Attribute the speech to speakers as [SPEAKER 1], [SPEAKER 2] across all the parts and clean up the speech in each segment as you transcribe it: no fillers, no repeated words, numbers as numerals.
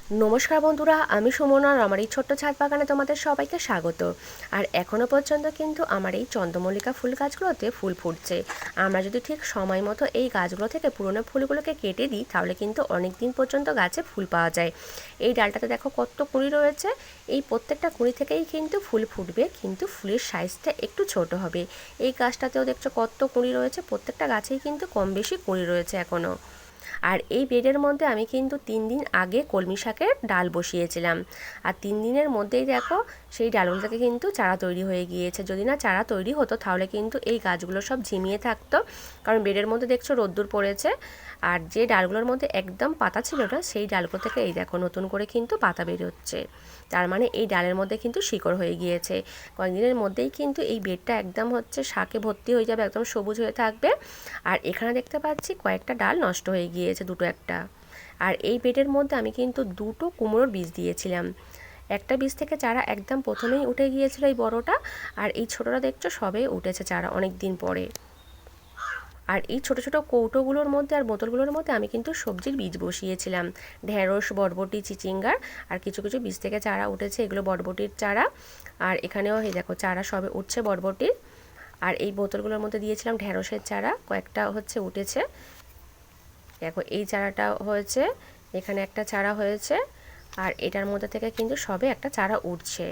[SPEAKER 1] নমস্কার বন্ধুরা, আমি সুমন আর আমার এই ছোট্ট ছাদ বাগানে তোমাদের সবাইকে স্বাগত। আর এখনও পর্যন্ত কিন্তু আমার এই চন্দ্রমল্লিকা ফুল গাছগুলোতে ফুল ফুটছে। আমরা যদি ঠিক সময় মতো এই গাছগুলো থেকে পুরনো ফুলগুলোকে কেটে দিই তাহলে কিন্তু অনেক দিন পর্যন্ত গাছে ফুল পাওয়া যায়। এই ডালটাতে দেখো কত কুঁড়ি রয়েছে। এই প্রত্যেকটা কুঁড়ি থেকেই কিন্তু ফুল ফুটবে, কিন্তু ফুলের সাইজটা একটু ছোট হবে। এই গাছটাতেও দেখছো কত কুঁড়ি রয়েছে, প্রত্যেকটা গাছেই কিন্তু কম বেশি কুঁড়ি রয়েছে এখনও। আর এই বেডের মধ্যে আমি কিন্তু 3 দিন আগে কলমি শাকের ডাল বসিয়েছিলাম। আর 3 দিনের মধ্যেই দেখো সেই ডালগুলো থেকে কিন্তু চারা তৈরি হয়ে গিয়েছে। যদি না চারা তৈরি হতো তাহলে কিন্তু এই গাছগুলো সব ঝিমিয়ে থাকতো, কারণ বেডের মধ্যে দেখছো রোদ্দুর পড়েছে। আর যে ডালগুলোর মধ্যে একদম পাতা ছিল না সেই ডালগুলো থেকে এই দেখো নতুন করে কিন্তু পাতা বেরোচ্ছে। তার মানে এই ডালের মধ্যে কিন্তু শিকড় হয়ে গিয়েছে। কয়েকদিনের মধ্যেই কিন্তু এই বেডটা একদম হচ্ছে শাকে ভর্তি হয়ে যাবে, একদম সবুজ হয়ে থাকবে। আর এখানে দেখতে পাচ্ছি কয়েকটা ডাল নষ্ট হয়ে গিয়েছে, দুটো একটা। আর এই বেডের মধ্যে আমি কিন্তু দুটো কুমড়োর বীজ দিয়েছিলাম। একটা বীজ থেকে চারা একদম প্রথমেই উঠে গিয়েছিল এই বড়টা, আর এই ছোটোটা দেখছো সবে উঠেছে চারা অনেক দিন পরে। আর এই ছোটো ছোটো কৌটোগুলোর মধ্যে আর বোতলগুলোর মধ্যে আমি কিন্তু সবজির বীজ বসিয়েছিলাম, ঢেঁড়স, বরবটি, চিচিঙ্গার। আর কিছু কিছু বীজ থেকে চারা উঠেছে, এগুলো বরবটির চারা। আর এখানেও এই দেখো চারা সবে উঠছে বরবটির। আর এই বোতলগুলোর মধ্যে দিয়েছিলাম ঢেঁড়সের চারা, কয়েকটা হচ্ছে উঠেছে। দেখো এই চারাটা হয়েছে, এখানে একটা চারা হয়েছে। আর এটার মধ্যে থেকে কিন্তু সবে একটা চারা উঠছে।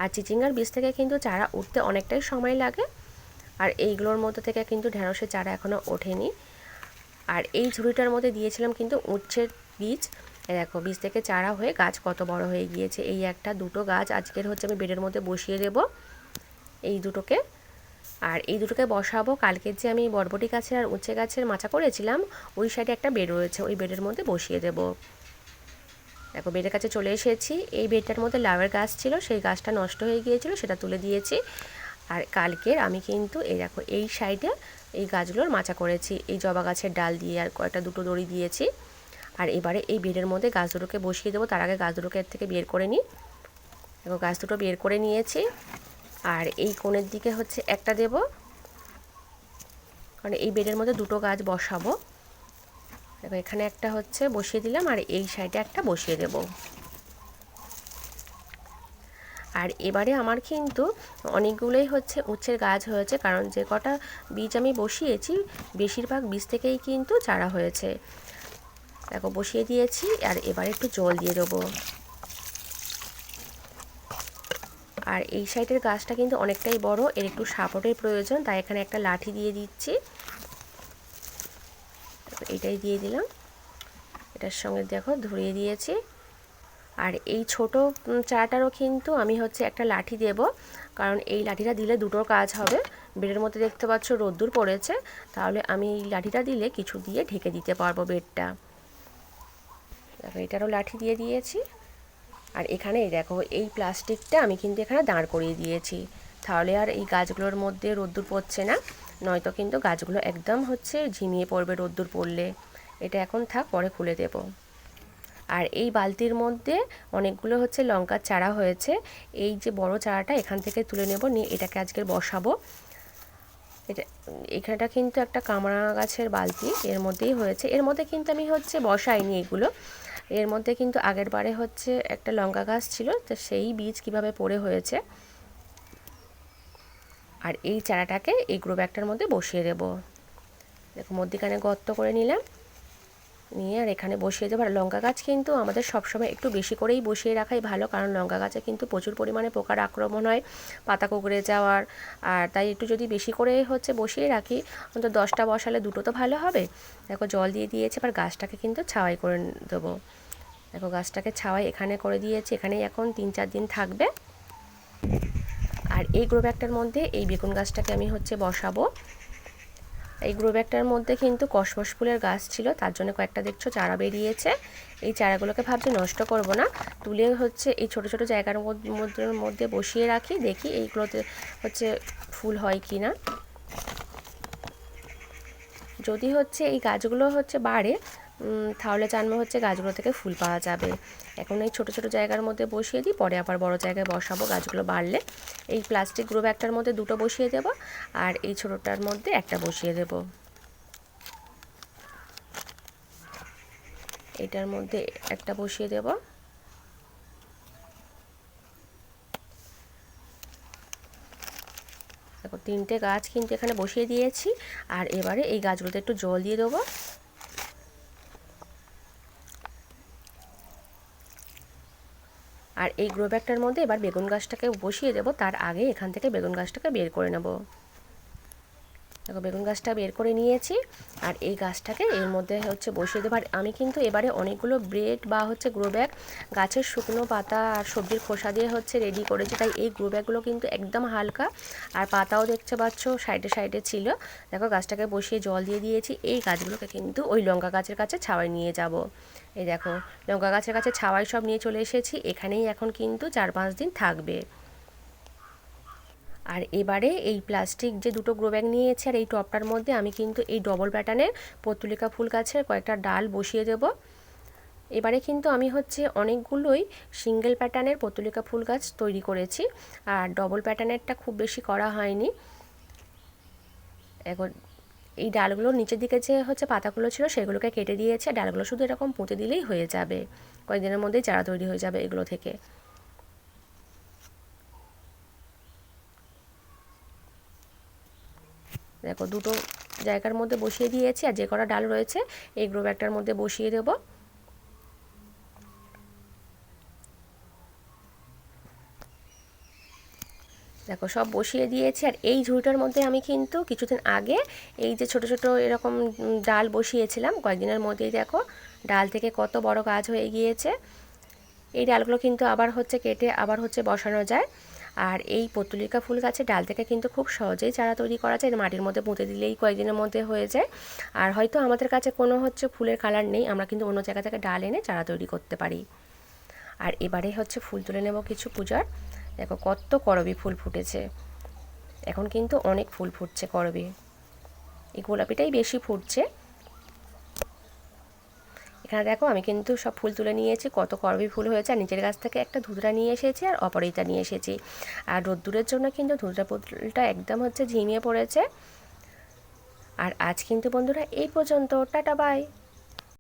[SPEAKER 1] আর চিচিঙ্গার বীজ থেকে কিন্তু চারা উঠতে অনেকটাই সময় লাগে। আর এইগুলোর মধ্যে থেকে কিন্তু ঢেঁড়সের চারা এখনও ওঠেনি। আর এই ঝুড়িটার মধ্যে দিয়েছিলাম কিন্তু উচ্ছের বীজ। দেখো বীজ থেকে চারা হয়ে গাছ কত বড় হয়ে গিয়েছে। এই একটা দুটো গাছ আজকের হচ্ছে আমি বেডের মধ্যে বসিয়ে দেব, এই দুটোকে। আর এই দুটোকে বসাবো। কালকের যে আমি বরবটি গাছের আর উচ্ছে গাছের মাচা করেছিলাম, ওই সাইডে একটা বেড রয়েছে, ওই বেডের মধ্যে বসিয়ে দেব। দেখো বেডের কাছে চলে এসেছি। এই বেডটার মধ্যে লাউয়ের গাছ ছিল, সেই গাছটা নষ্ট হয়ে গিয়েছিল, সেটা তুলে দিয়েছি। আর কালকের আমি কিন্তু এই দেখো এই সাইডে এই গাছগুলোর মাচা করেছি, এই জবা গাছের ডাল দিয়ে আর কয়েকটা দুটো দড়ি দিয়েছি। আর এবারে এই বেডের মধ্যে গাছ দুটোকে বসিয়ে দেবো। তার আগে গাছ দুটোকে এর থেকে বের করে নিই। দেখো গাছ দুটো বের করে নিয়েছি। আর এই কোণের দিকে হচ্ছে একটা দেব, কারণ এই বেডের মধ্যে দুটো গাছ বসাবো। দেখো এখানে একটা হচ্ছে বসিয়ে দিলাম, আর এই সাইডে একটা বসিয়ে দেব। আর এবারে আমার কিন্তু অনেকগুলোই হচ্ছে উচ্ছের গাছ হয়েছে, কারণ যে কটা বীজ আমি বসিয়েছি বেশিরভাগ বীজ থেকেই কিন্তু চারা হয়েছে। দেখো বসিয়ে দিয়েছি। আর এবারে একটু জল দিয়ে দেবো। আর এই সাইডের গাছটা কিন্তু অনেকটাই বড়, এর একটু সাপোর্টের প্রয়োজন, তাই এখানে একটা লাঠি দিয়ে দিচ্ছি। এটাই দিয়ে দিলাম, এটার সঙ্গে দেখো ধরিয়ে দিয়েছি। আর এই ছোট চারাটারও কিন্তু আমি হচ্ছে একটা লাঠি দেব, কারণ এই লাঠিটা দিলে দুটো কাজ হবে। বেডের মধ্যে দেখতে পাচ্ছ রোদ্দুর পড়েছে, তাহলে আমি এই লাঠিটা দিলে কিছু দিয়ে ঢেকে দিতে পারবো বেডটা। দেখো এটারও লাঠি দিয়ে দিয়েছি। আর এখানে দেখো এই প্লাস্টিকটা আমি কিন্তু এখানে দাঁড় করিয়ে দিয়েছি, তাহলে আর এই গাছগুলোর মধ্যে রোদ্দুর পড়ছে না, নয়তো কিন্তু গাছগুলো একদম হচ্ছে ঝিমিয়ে পড়বে রোদ্দুর পড়লে। এটা এখন থাক, পরে খুলে দেব। আর এই বালতির মধ্যে অনেকগুলো হচ্ছে লঙ্কার চারা হয়েছে। এই যে বড় চারাটা এখান থেকে তুলে নেব, নিয়ে এটাকে আজকে বসাবো। এটা এখানটা কিন্তু একটা কামড়া গাছের বালতি, এর মধ্যেই হয়েছে। এর মধ্যে কিন্তু আমি হচ্ছে বসাইনি এগুলো, এর মধ্যে কিন্তু আগের বারে হচ্ছে একটা লঙ্কা গাছ ছিল, তো সেই বীজ কিভাবে পড়ে হয়েছে। আর এই চারাটাকে এই গ্রো ব্যাগটার মধ্যে বসিয়ে দেব। দেখো মধ্যিখানে গর্ত করে নিলাম, নিয়ে আর এখানে বসিয়ে দেবো। আর লঙ্কা গাছ কিন্তু আমাদের সবসময় একটু বেশি করেই বসিয়ে রাখাই ভালো, কারণ লঙ্কা গাছে কিন্তু প্রচুর পরিমাণে পোকার আক্রমণ হয়, পাতা কুঁকড়ে যাওয়ার। আর তাই একটু যদি বেশি করে হচ্ছে বসিয়ে রাখি, অন্তত 10টা বসালে দুটো তো ভালো হবে। দেখো জল দিয়ে দিয়েছে, এবার গাছটাকে কিন্তু ছাওয়াই করে দেবো। দেখো গাছটাকে ছাওয়াই এখানে করে দিয়েছি, এখানেই এখন 3-4 দিন থাকবে। আর এই গ্রো ব্যাগটার মধ্যে এই বেগুন গাছটাকে আমি হচ্ছে বসাবো। এই গ্রো ব্যাগটার মধ্যে কিন্তু কসমস ফুলের গাছ ছিল, তার জন্য কয়েকটা দেখছো চারা বেরিয়েছে। এই চারাগুলোকে ভাবছি নষ্ট করব না, তুলে হচ্ছে এই ছোট ছোট জায়গার মধ্যে বসিয়ে রাখি, দেখি এইগুলোতে হচ্ছে ফুল হয় কি না। যদি হচ্ছে এই গাছগুলো হচ্ছে বাড়ে, তাহলে জানবো হচ্ছে গাছগুলো থেকে ফুল পাওয়া যাবে। এখন এই ছোট ছোট জায়গার মধ্যে বসিয়ে দিই, পরে আবার বড় জায়গায় বসাবো গাছগুলো বাড়লে। এই প্লাস্টিক গ্রো ব্যাগটার মধ্যে দুটো বসিয়ে দেব, আর এই ছোটোটার মধ্যে একটা বসিয়ে দেব। এটার মধ্যে একটা বসিয়ে দেব। 3টে গাছ কিন্তু এখানে বসিয়ে দিয়েছি। আর এবারে এই গাছগুলোতে একটু জল দিয়ে দেবো। আর এই গ্রো ব্যাগটার মধ্যে এবার বেগুন গাছটাকে বসিয়ে দেবো, তার আগে এখান থেকে বেগুন গাছটাকে বের করে নেব। দেখো বেগুন গাছটা বের করে নিয়েছি, আর এই গাছটাকে এর মধ্যে হচ্ছে বসিয়ে দেবো। আর আমি কিন্তু এবারে অনেকগুলো ব্রেড বা হচ্ছে গ্রো ব্যাগ গাছের শুকনো পাতা আর সবজির খোসা দিয়ে হচ্ছে রেডি করেছি, তাই এই গ্রো ব্যাগগুলো কিন্তু একদম হালকা। আর পাতাও দেখতে পাচ্ছ সাইডে সাইডে ছিল। দেখো গাছটাকে বসিয়ে জল দিয়ে দিয়েছি। এই গাছগুলোকে কিন্তু ওই লঙ্কা গাছের কাছে ছাওয়ায় নিয়ে যাব। এই দেখো লঙ্কা গাছের কাছে ছাওয়ায় সব নিয়ে চলে এসেছি, এখানেই এখন কিন্তু 4-5 দিন থাকবে। আর এবারে এই প্লাস্টিক যে দুটো গ্রো ব্যাগ নিয়েছি আর এই টবটার মধ্যে আমি কিন্তু এই ডবল প্যাটার্নের পর্তুলিকা ফুল গাছের কয়েকটা ডাল বসিয়ে দেব। এবারে কিন্তু আমি হচ্ছে অনেকগুলোই সিঙ্গেল প্যাটার্নের পর্তুলিকা ফুল গাছ তৈরি করেছি, আর ডবল প্যাটার্নেরটা খুব বেশি করা হয়নি। এখন এই ডালগুলোর নিচের দিকে যে হচ্ছে পাতাগুলো ছিল সেগুলোকে কেটে দিয়েছে, ডালগুলো শুধু এরকম পুঁতে দিলেই হয়ে যাবে, কয়েকদিনের মধ্যেই চারা তৈরি হয়ে যাবে এগুলো থেকে। দেখো দুটো জায়গার মধ্যে বসিয়ে দিয়েছি, আর যে কটা ডাল রয়েছে এই গ্রো ব্যাগটার মধ্যে বসিয়ে দেব। দেখো সব বসিয়ে দিয়েছি। আর এই ঝুড়িটার মধ্যে আমি কিন্তু কিছুদিন আগে এই যে ছোট ছোট এরকম ডাল বসিয়েছিলাম, কয়েকদিনের মধ্যেই দেখো ডাল থেকে কত বড় গাছ হয়ে গিয়েছে। এই ডালগুলো কিন্তু আবার হচ্ছে কেটে আবার হচ্ছে বসানো যায়। আর এই পর্তুলিকা ফুল গাছের ডাল থেকে কিন্তু খুব সহজেই চারা তৈরি করা যায়, মাটির মধ্যে পুঁতে দিলেই কয়েকদিনের মধ্যে হয়ে যায়। আর হয়তো আমাদের কাছে কোনো হচ্ছে ফুলের কালার নেই, আমরা কিন্তু অন্য জায়গা থেকে ডাল এনে চারা তৈরি করতে পারি। আর এবারে হচ্ছে ফুল তুলে নেব কিছু পূজার। দেখো কত করবী ফুল ফুটেছে, এখন কিন্তু অনেক ফুল ফুটছে করবী, এই গোলাপিটাই বেশি ফুটছে। এখানে দেখো আমি কিন্তু সব ফুল তুলে নিয়েছি, কত করবী ফুল হয়েছে। আর নিচের গাছ থেকে একটা ধুতরা নিয়ে এসেছি আর অপরাজিতা নিয়ে এসেছি। আর রোদ্দুরের জন্য কিন্তু ধুতরা ফুলটা একদম হচ্ছে ঝিমিয়ে পড়েছে। আর আজ কিন্তু বন্ধুরা এই পর্যন্ত, টাটা বাই।